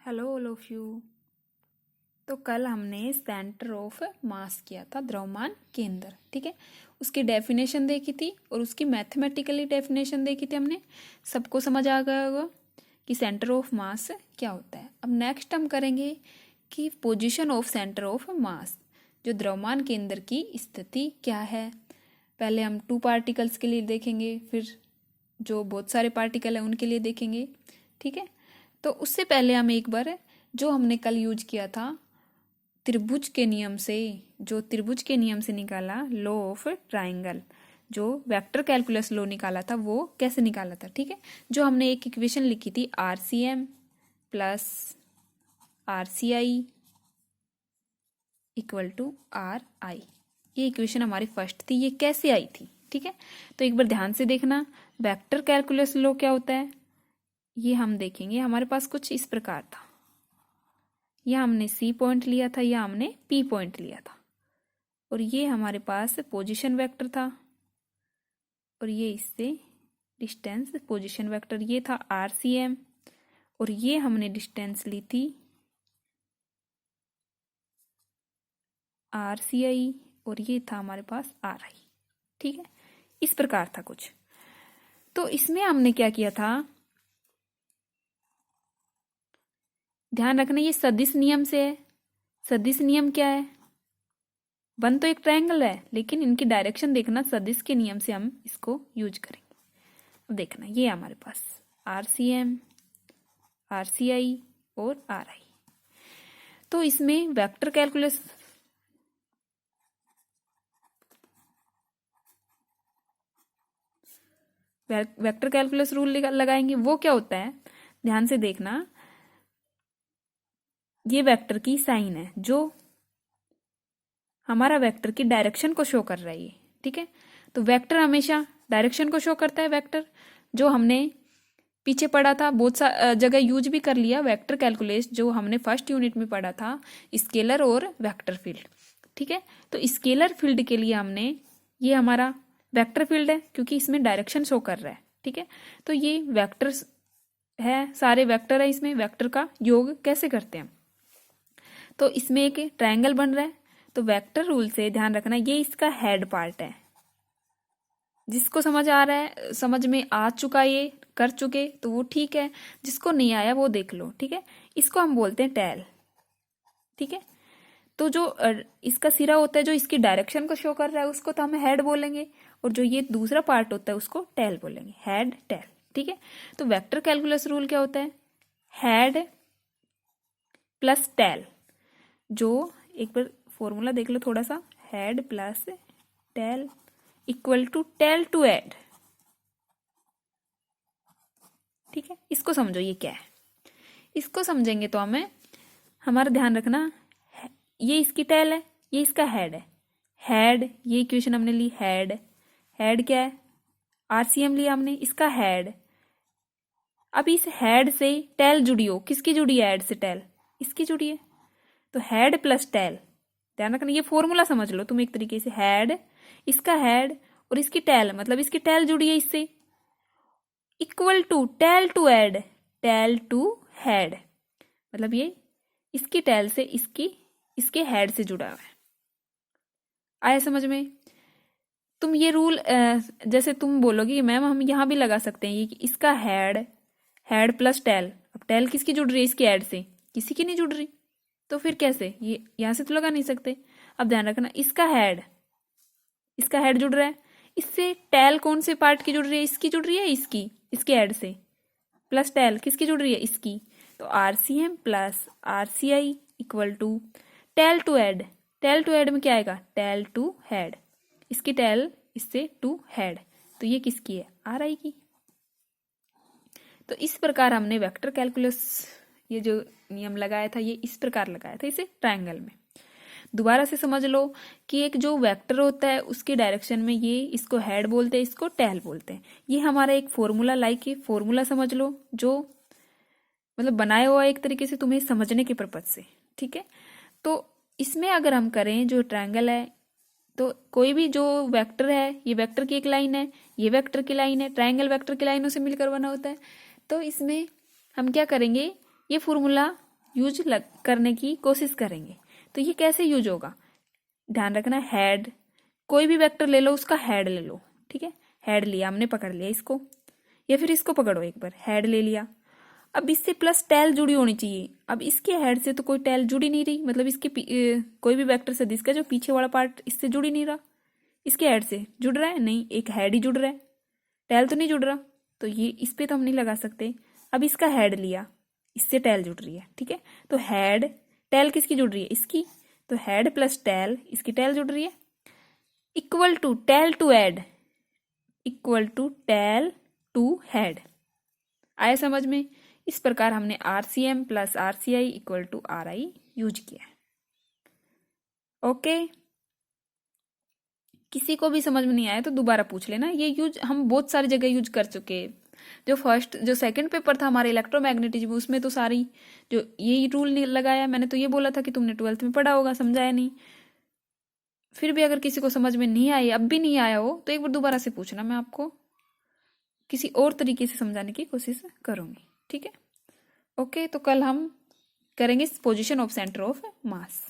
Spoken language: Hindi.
Hello all of you. तो कल हमने सेंटर ऑफ मास किया था, द्रव्यमान केंद्र। ठीक है, उसकी डेफिनेशन देखी थी और उसकी मैथमेटिकली डेफिनेशन देखी थी हमने। सबको समझ आ गया होगा कि सेंटर ऑफ मास क्या होता है। अब नेक्स्ट हम करेंगे कि position of centre of mass, जो द्रव्यमान केंद्र की स्थिति क्या है। पहले हम 2 पार्टिकल्स के लिए देखेंगे, फिर जो बहुत सारे पार्टिकल हैं उनके लिए देखेंगे। ठीक है, तो उससे पहले हम एक बार जो हमने कल यूज किया था त्रिभुज के नियम से, जो त्रिभुज के नियम से निकाला लॉ ऑफ ट्राइंगल, जो वेक्टर कैलकुलस लॉ निकाला था, वो कैसे निकाला था। ठीक है, जो हमने एक इक्वेशन लिखी थी RCM plus RCI equal to RI। ये इक्वेशन हमारी फर्स्ट थी। ये कैसे आई थी? ठीक है, तो एक बार ध्यान से देखना वेक्टर कैलकुलस लॉ क्या होता है, ये हम देखेंगे। हमारे पास कुछ इस प्रकार था, यह हमने C पॉइंट लिया था, या हमने P पॉइंट लिया था, और ये हमारे पास पोजीशन वेक्टर था, और ये इससे डिस्टेंस पोजीशन वेक्टर, ये था RCM, और ये हमने डिस्टेंस ली थी RCI, और ये था हमारे पास RI। ठीक है, इस प्रकार था कुछ। तो इसमें हमने क्या किया था, ध्यान रखना ये सदिश नियम से है। सदिश नियम क्या है? बन तो एक ट्रायंगल है, लेकिन इनकी डायरेक्शन देखना, सदिश के नियम से हम इसको यूज करेंगे। अब देखना ये हमारे पास RCM, RCI और RI। तो इसमें vector calculus vector calculus rule लगाएंगे। वो क्या होता है, ध्यान से देखना। ये वेक्टर की साइन है, जो हमारा वेक्टर की डायरेक्शन को शो कर रहा है। ठीक है, तो वेक्टर हमेशा डायरेक्शन को शो करता है। वेक्टर जो हमने पीछे पढ़ा था, बहुत सा जगह यूज भी कर लिया वेक्टर कैलकुलस, जो हमने फर्स्ट यूनिट में पढ़ा था, स्केलर और वेक्टर फील्ड। ठीक है, तो स्केलर फील्ड के लिए हमने, ये हमारा वेक्टर फील्ड है क्योंकि इसमें डायरेक्शन शो कर रहा है। ठीक है, तो ये वेक्टर है, सारे वेक्टर है। इसमें वेक्टर का योग कैसे करते हैं, तो इसमें एक ट्रायंगल बन रहा है। तो वेक्टर रूल से ध्यान रखना, ये इसका हेड पार्ट है। जिसको समझ आ रहा है, समझ में आ चुका, ये कर चुके, तो वो ठीक है। जिसको नहीं आया वो देख लो। ठीक है, इसको हम बोलते हैं टेल। ठीक है, तो जो इसका सिरा होता है, जो इसकी डायरेक्शन को शो कर रहा है, उसको तो हम हेड बोलेंगे, और जो ये दूसरा पार्ट होता है उसको टेल बोलेंगे, हेड टेल। ठीक है, तो वेक्टर कैलकुलस रूल क्या होता है, हेड प्लस टेल। जो एक बार फॉर्मूला देख लो थोड़ा सा, head plus tail equal to tail to head. ठीक है, इसको समझो ये क्या है। इसको समझेंगे तो हमें, हमारा ध्यान रखना, ये इसकी टेल है, ये इसका हेड है। हेड, ये इक्वेशन हमने ली, हेड, हेड क्या है, RCM लिया हमने, इसका हेड। अब इस हेड से टेल जुड़ी हो, किसकी जुड़ी है, हेड से टेल इसकी जुड़ी है, तो हेड प्लस टेल। ध्यान रखना, ये फॉर्मूला समझ लो तुम एक तरीके से, हेड, इसका हेड और इसकी टेल, मतलब इसकी टेल जुड़ी है इससे, equal to tail to head, tail to head, मतलब ये इसकी टेल से इसके हेड से जुड़ा हुआ है। आया समझ में? तुम ये रूल जैसे तुम बोलोगे कि मैम हम यहां भी लगा सकते हैं, ये कि इसका हेड, हेड प्लस टेल। अब टेल किसकी जुड़ रही है, इसकी हेड से, किसी की नहीं जुड़ रही, तो फिर कैसे, ये यहां से तो लगा नहीं सकते। अब ध्यान रखना, इसका हेड जुड़ रहा है, इससे टेल कौन से पार्ट की जुड़ रही है, इसकी जुड़ रही है, इसके हेड से, प्लस टेल किसकी जुड़ रही है, इसकी। तो RCM plus RCI equal to tail to head. Tail to head में क्या आएगा, टेल टू हेड, इसकी टेल इससे टू हेड, तो ये किसकी है, RI की। तो इस प्रकार हमने वेक्टर कैलकुलस, ये जो नियम लगाया था, ये इस प्रकार लगाया था, इसे ट्रायंगल में। दोबारा से समझ लो कि एक जो वेक्टर होता है उसकी डायरेक्शन में, ये इसको हेड बोलते हैं, इसको टेल बोलते हैं। ये हमारा एक फॉर्मूला, लाइक ये फॉर्मूला समझ लो, जो मतलब बनाया हुआ एक तरीके से तुम्हें समझने के पर्पज से। ठीक है, तो इसमें अगर हम करें, जो ट्रायंगल है, तो कोई भी जो वेक्टर है, ये वेक्टर की एक लाइन है, ये वेक्टर की लाइन है, ट्रायंगल वेक्टर की लाइनों से मिलकर बना होता है। तो इसमें हम क्या करेंगे, ये फॉर्मूला यूज करने की कोशिश करेंगे। तो ये कैसे यूज होगा, ध्यान रखना, हेड, कोई भी वेक्टर ले लो, उसका हेड ले लो, ठीक है। हेड लिया हमने, पकड़ लिया इसको, या फिर इसको पकड़ो एक बार, हेड ले लिया। अब इससे प्लस टेल जुड़ी होनी चाहिए। अब इसके हेड से तो कोई टेल जुड़ी नहीं रही, मतलब इसके कोई भी वेक्टर सदिश का जो पीछे वाला पार्ट इससे जुड़ी नहीं रहा, इसके हेड से जुड़ रहा है, नहीं, एक हेड ही जुड़ रहा है, टेल तो नहीं जुड़ रहा, तो ये इस पे तो हम नहीं लगा सकते। अब इसका हेड लिया, इससे टेल जुड़ रही है, ठीक है। तो हेड टेल किसकी जुड़ रही है, इसकी, तो हेड प्लस टेल, इसकी टेल जुड़ रही है, equal to tail to head, equal to tail to head. आया समझ में? इस प्रकार हमने RCM plus RCI equal to RI use किया। ओके, किसी को भी समझ में नहीं आया तो दोबारा पूछ लेना। ये यूज हम बहुत सारी जगह यूज कर चुके हैं। जो सेकंड पेपर था हमारे इलेक्ट्रोमैग्नेटिज्म, उसमें तो सारी जो यही रूल नहीं लगाया। मैंने तो ये बोला था कि तुमने 12th में पढ़ा होगा, समझाया नहीं। फिर भी अगर किसी को समझ में नहीं आई, अब भी नहीं आया हो, तो एक बार दोबारा से पूछना, मैं आपको किसी और तरीके से समझाने की कोशिश करूंगी, ठीक है। ओके, तो कल हम करेंगे position of centre of mass.